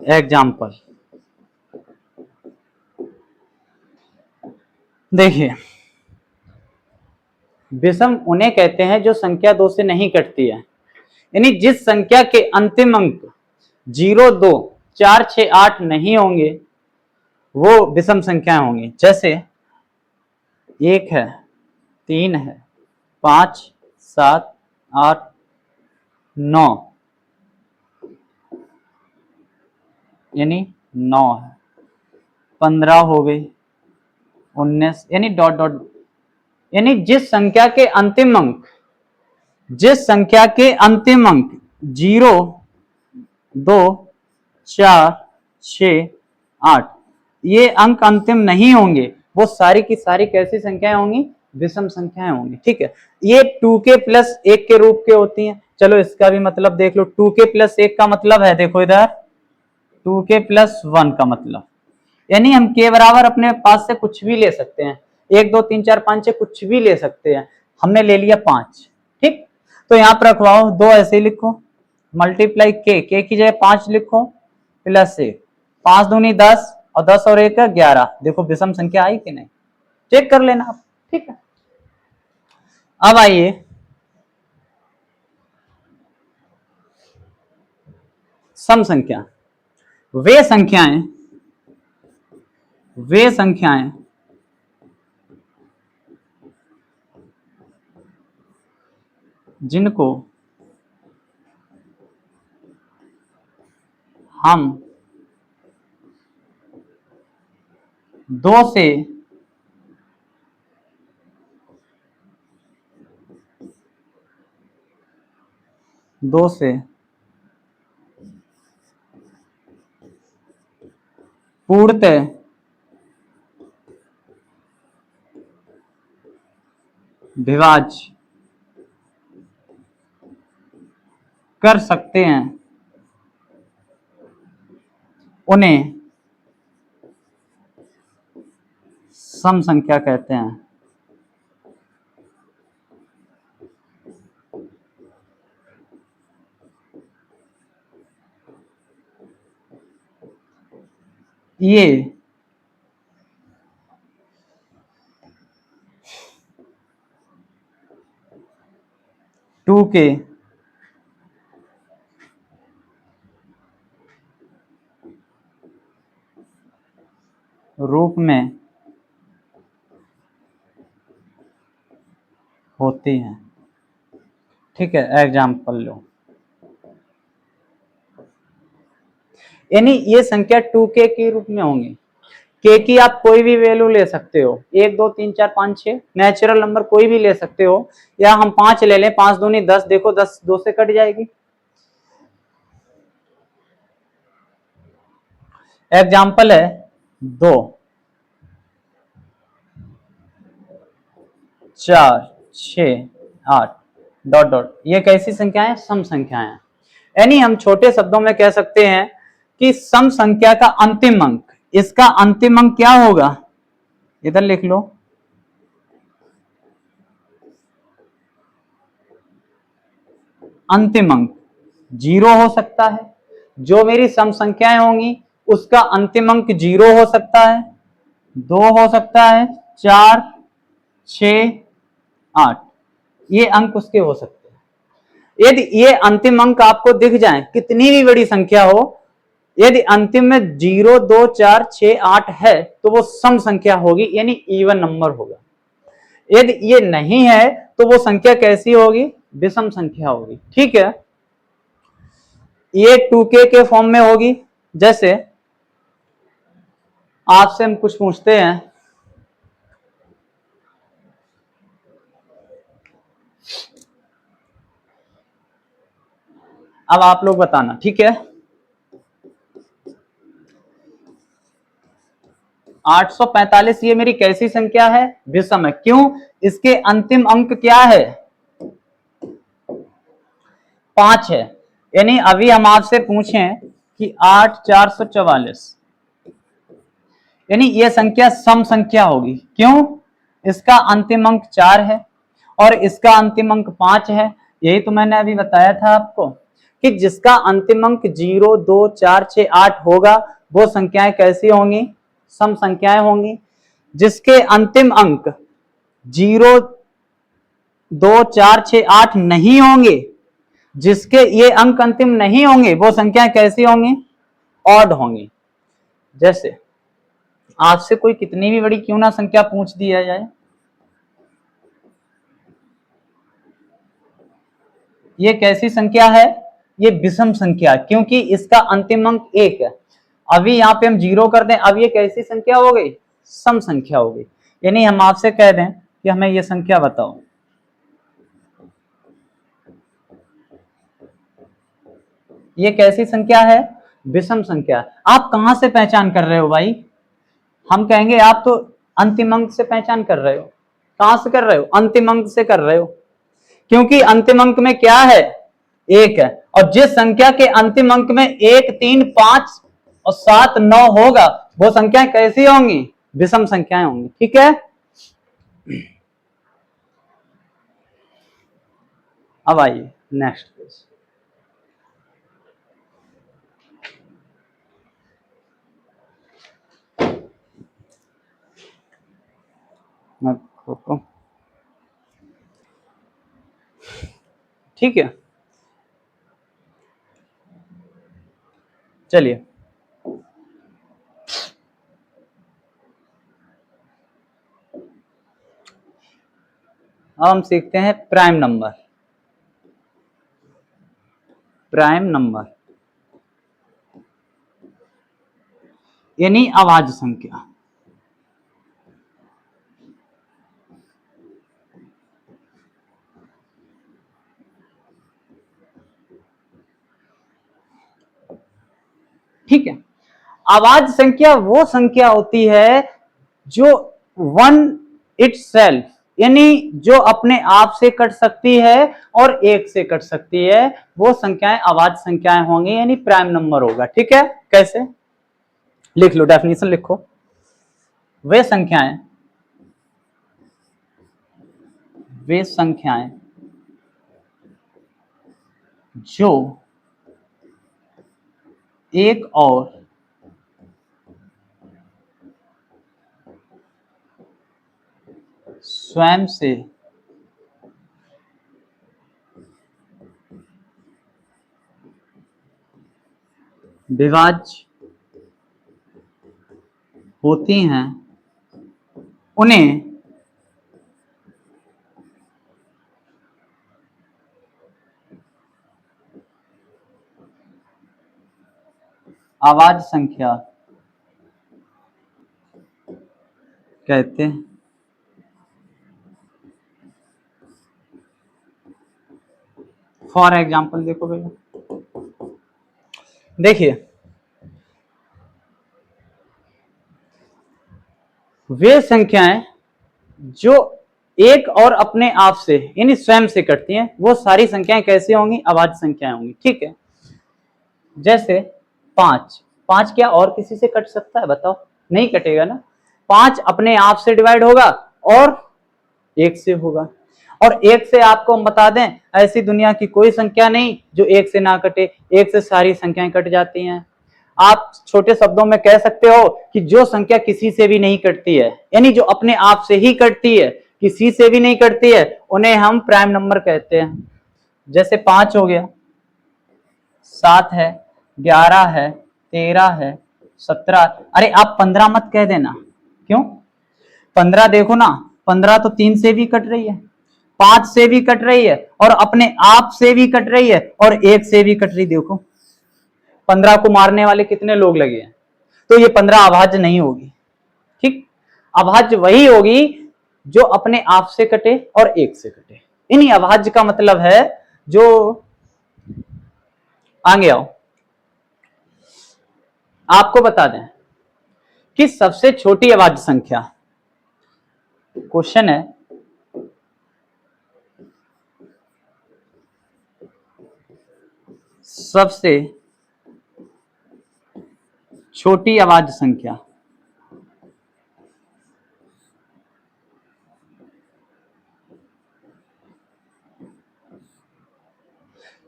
एग्जाम्पल देखिए, विषम उन्हें कहते हैं जो संख्या 2 से नहीं कटती है, यानी जिस संख्या के अंतिम अंक 0, 2, 4, 6, 8 नहीं होंगे वो विषम संख्याएं होंगी। जैसे 1 है, 3 है, 5, 7, 8, 9, यानी 9 है, 15 हो गई, 19, यानी डॉट डॉट, यानी जिस संख्या के अंतिम अंक 0, 2, 4, 6, 8 ये अंक अंतिम नहीं होंगे, वो सारी की सारी कैसी संख्याएं होंगी? विषम संख्याएं होंगी। ठीक है, ये 2k प्लस 1 के रूप के होती हैं। चलो इसका भी मतलब देख लो। 2k प्लस 1 का मतलब है, देखो इधर 2k प्लस 1 का मतलब, यानी हम k बराबर अपने पास से कुछ भी ले सकते हैं, 1, 2, 3, 4, 5, 6 कुछ भी ले सकते हैं। हमने ले लिया 5। ठीक, तो यहाँ पर रखवाओ 2 ऐसे ही लिखो, मल्टीप्लाई k की जगह 5 लिखो, प्लस 1, 5 दूनी 10 और 10 और 1 11। देखो विषम संख्या आई कि नहीं, चेक कर लेना आप। ठीक है, अब आइए सम संख्या। वे संख्याएं जिनको हम 2 से पूर्णतः विभाज्य कर सकते हैं उन्हें सम संख्या कहते हैं। ये 2k रूप में होती हैं। ठीक है, एग्जाम्पल लो, यानी ये संख्या 2k के रूप में होंगी। k की आप कोई भी वैल्यू ले सकते हो, 1, 2, 3, 4, 5, 6 नेचुरल नंबर कोई भी ले सकते हो, या हम 5 ले लें, 5 दूनी 10, देखो 10 2 से कट जाएगी। एग्जाम्पल है 2, 4, 6, 8 डॉट डॉट, ये कैसी संख्या है? सम संख्या है। यानी हम छोटे शब्दों में कह सकते हैं कि सम संख्या का अंतिम अंक, इसका अंतिम अंक क्या होगा? इधर लिख लो, अंतिम अंक 0 हो सकता है, जो मेरी सम संख्याएं होंगी उसका अंतिम अंक 0 हो सकता है, 2 हो सकता है, 4, 6, 8 ये अंक उसके हो सकते हैं। यदि ये अंतिम अंक आपको दिख जाए, कितनी भी बड़ी संख्या हो, यदि अंतिम में 0, 2, 4, 6, 8 है तो वो सम संख्या होगी, यानी इवन नंबर होगा। यदि ये नहीं है तो वो संख्या कैसी होगी? विषम संख्या होगी। ठीक है, ये 2k के फॉर्म में होगी। जैसे आपसे हम कुछ पूछते हैं, अब आप लोग बताना। ठीक है, 845 ये मेरी कैसी संख्या है? विषम है। क्यों? इसके अंतिम अंक क्या है? 5 है। यानी अभी हम आपसे पूछें कि 8, 444, यानी ये संख्या सम संख्या होगी। क्यों? इसका अंतिम अंक 4 है और इसका अंतिम अंक 5 है। यही तो मैंने अभी बताया था आपको कि जिसका अंतिम अंक 0, 2, 4, 6, 8 होगा वो संख्याएं कैसी होंगी? सम संख्याएं होंगी। जिसके अंतिम अंक 0, 2, 4, 6, 8 नहीं होंगे, जिसके ये अंक अंतिम नहीं होंगे, वो संख्याएं कैसी होंगी? ऑड होंगी। जैसे आपसे कोई कितनी भी बड़ी क्यों ना संख्या पूछ दिया जाए, ये कैसी संख्या है? ये विषम संख्या, क्योंकि इसका अंतिम अंक 1 है। अभी यहाँ पे हम 0 कर दें, अब ये कैसी संख्या हो गई? सम संख्या हो गई। यानी हम आपसे कह दें कि हमें ये संख्या बताओ, ये कैसी संख्या है? विषम संख्या। आप कहां से पहचान कर रहे हो भाई? हम कहेंगे आप तो अंतिम अंक से पहचान कर रहे हो। कहां से कर रहे हो? अंतिम अंक से कर रहे हो, क्योंकि अंतिम अंक में क्या है? 1 है। और जिस संख्या के अंतिम अंक में 1, 3, 5 और 7, 9 होगा, वो संख्याएं कैसी होंगी? विषम संख्याएं होंगी। ठीक है, अब आइए नेक्स्ट पेज। ठीक है, चलिए अब हम सीखते हैं प्राइम नंबर। प्राइम नंबर यानी अभाज्य संख्या। ठीक है, अभाज्य संख्या वो संख्या होती है जो वन इटसेल्फ, यानी जो अपने आप से कट सकती है और 1 से कट सकती है, वो संख्याएं अभाज्य संख्याएं होंगी, यानी प्राइम नंबर होगा। ठीक है, कैसे? लिख लो, डेफिनेशन लिखो। वे संख्याएं जो एक और स्वयं से विभाज्य होती हैं, उन्हें अभाज्य संख्या कहते हैं। फॉर एग्जाम्पल देखो भैया, देखिए वे संख्याएं जो एक और अपने आप से यानी स्वयं से कटती हैं, वो सारी संख्याएं कैसी होंगी? अभाज्य संख्याएं होंगी। ठीक है, जैसे 5। 5 क्या और किसी से कट सकता है? बताओ, नहीं कटेगा ना। 5 अपने आप से डिवाइड होगा और 1 से होगा। और 1 से आपको हम बता दें, ऐसी दुनिया की कोई संख्या नहीं जो 1 से ना कटे। 1 से सारी संख्याएं कट जाती हैं। आप छोटे शब्दों में कह सकते हो कि जो संख्या किसी से भी नहीं कटती है, यानी जो अपने आप से ही कटती है, किसी से भी नहीं कटती है, उन्हें हम प्राइम नंबर कहते हैं। जैसे 5 हो गया, 7 है, 11 है, 13 है, 17। अरे आप 15 मत कह देना। क्यों? 15 देखो ना, 15 तो 3 से भी कट रही है, 5 से भी कट रही है, और अपने आप से भी कट रही है, और 1 से भी कट रही। देखो 15 को मारने वाले कितने लोग लगे हैं, तो ये 15 अभाज्य नहीं होगी। ठीक, अभाज्य वही होगी जो अपने आप से कटे और 1 से कटे। इन्हीं अभाज्य का मतलब है जो, आगे आओ, आपको बता दें कि सबसे छोटी अभाज्य संख्या, क्वेश्चन है सबसे छोटी अभाज्य संख्या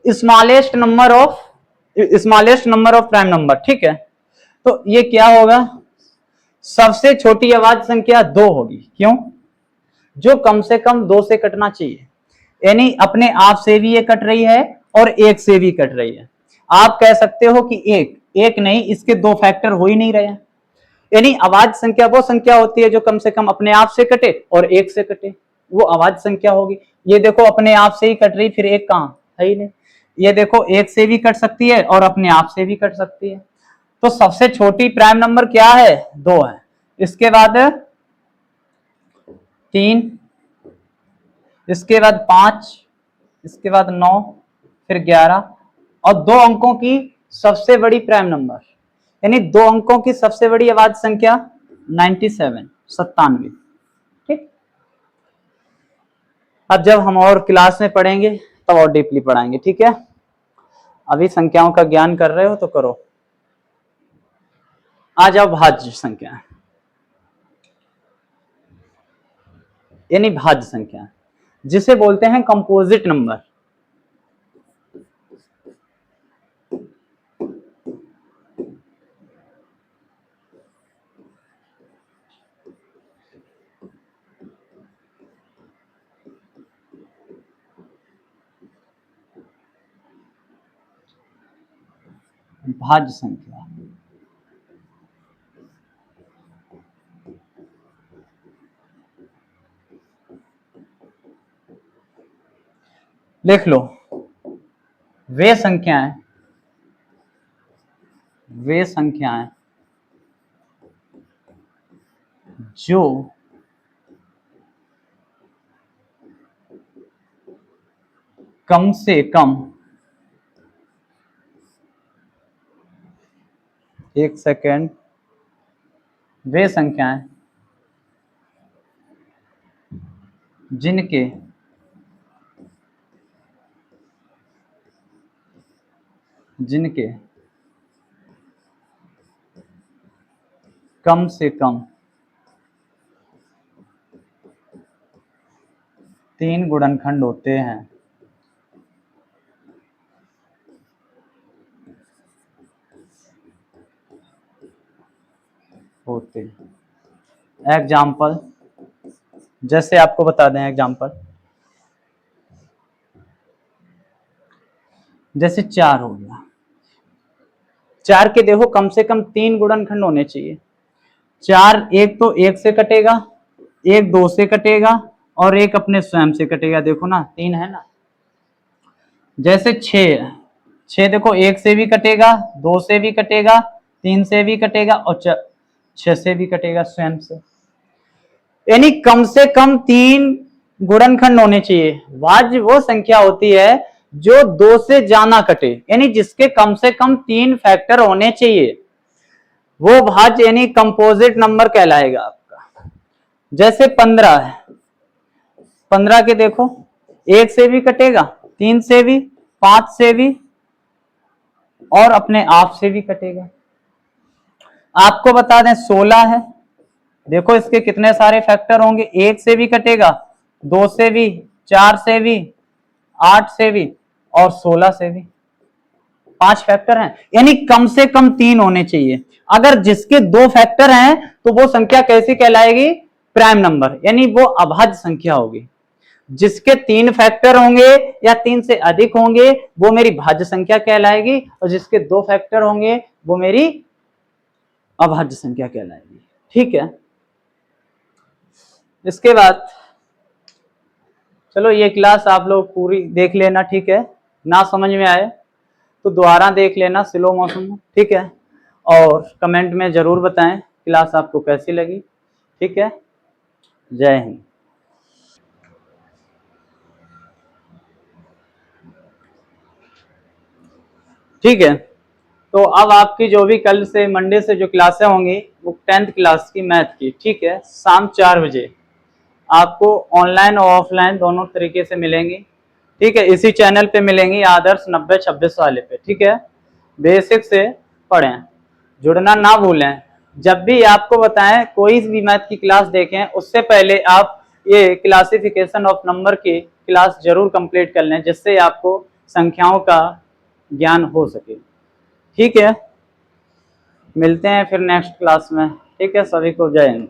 smallest number of prime number, ठीक है। तो ये क्या होगा, सबसे छोटी अभाज्य संख्या 2 होगी। क्यों? जो कम से कम 2 से कटना चाहिए, यानी अपने आप से भी ये कट रही है और 1 से भी कट रही है। आप कह सकते हो कि एक नहीं, इसके 2 फैक्टर हो ही नहीं रहे हैं। यानी अभाज्य संख्या वो संख्या होती है जो कम से कम अपने आप से कटे और 1 से कटे, वो अभाज्य संख्या होगी। ये देखो अपने आप से ही कट रही, फिर 1 कहां है ही नहीं। ये देखो 1 से भी कट सकती है और अपने आप से भी कट सकती है। तो सबसे छोटी प्राइम नंबर क्या है? 2 है। इसके बाद 3, इसके बाद 5, इसके बाद 9, फिर 11 और 2 अंकों की सबसे बड़ी प्राइम नंबर, यानी 2 अंकों की सबसे बड़ी अभाज्य संख्या 97। ठीक। अब जब हम और क्लास में पढ़ेंगे तब और डीपली पढ़ाएंगे, ठीक है। अभी संख्याओं का ज्ञान कर रहे हो तो करो। आ जाओ भाज्य संख्या, यानी भाज्य संख्या जिसे बोलते हैं कंपोजिट नंबर। भाज्य संख्या लिख लो, वे संख्याएं जो कम से कम, एक सेकेंड, वे संख्याएं जिनके कम से कम 3 गुणनखंड होते हैं। एग्जाम्पल, जैसे आपको बता दें एग्जाम्पल, जैसे 4 हो गया। 4 के देखो कम से कम 3 गुणनखंड होने चाहिए। 4, एक तो 1 से कटेगा, एक 2 से कटेगा और एक अपने स्वयं से कटेगा। देखो ना 3 है ना। जैसे 6 देखो 1 से भी कटेगा, 2 से भी कटेगा, 3 से भी कटेगा और 6 से भी कटेगा स्वयं से। यानी कम से कम 3 गुणनखंड होने चाहिए। भाज्य वो संख्या होती है जो 2 से ज्यादा कटे, यानी जिसके कम से कम 3 फैक्टर होने चाहिए, वो भाज्य यानी कंपोजिट नंबर कहलाएगा आपका। जैसे 15 है, 15 के देखो 1 से भी कटेगा, 3 से भी, 5 से भी और अपने आप से भी कटेगा। आपको बता दें 16 है, देखो इसके कितने सारे फैक्टर होंगे। 1 से भी कटेगा, 2 से भी, 4 से भी, 8 से भी और 16 से भी। 5 फैक्टर हैं, यानी कम से कम 3 होने चाहिए। अगर जिसके 2 फैक्टर हैं तो वो संख्या कैसी कहलाएगी? प्राइम नंबर, यानी वो अभाज्य संख्या होगी। जिसके 3 फैक्टर होंगे या 3 से अधिक होंगे वो मेरी भाज्य संख्या कहलाएगी, और जिसके 2 फैक्टर होंगे वो मेरी अभाज्य संख्या कहलाएगी। ठीक है। इसके बाद चलो ये क्लास आप लोग पूरी देख लेना, ठीक है। ना समझ में आए तो दोबारा देख लेना स्लो मोशन में, ठीक है। और कमेंट में जरूर बताएं क्लास आपको कैसी लगी, ठीक है। जय हिंद। ठीक है, तो अब आपकी जो भी कल से मंडे से जो क्लासें होंगी वो 10th क्लास की मैथ की, ठीक है, शाम 4 बजे आपको ऑनलाइन और ऑफलाइन दोनों तरीके से मिलेंगी, ठीक है। इसी चैनल पे मिलेंगी, आदर्श 90-26 वाले पे, ठीक है। बेसिक से पढ़ें, जुड़ना ना भूलें। जब भी आपको बताएं कोई भी मैथ की क्लास देखें उससे पहले आप ये क्लासिफिकेशन ऑफ नंबर की क्लास जरूर कंप्लीट कर लें, जिससे आपको संख्याओं का ज्ञान हो सके। ठीक है, मिलते हैं फिर नेक्स्ट क्लास में। ठीक है, सभी को जय हिंद।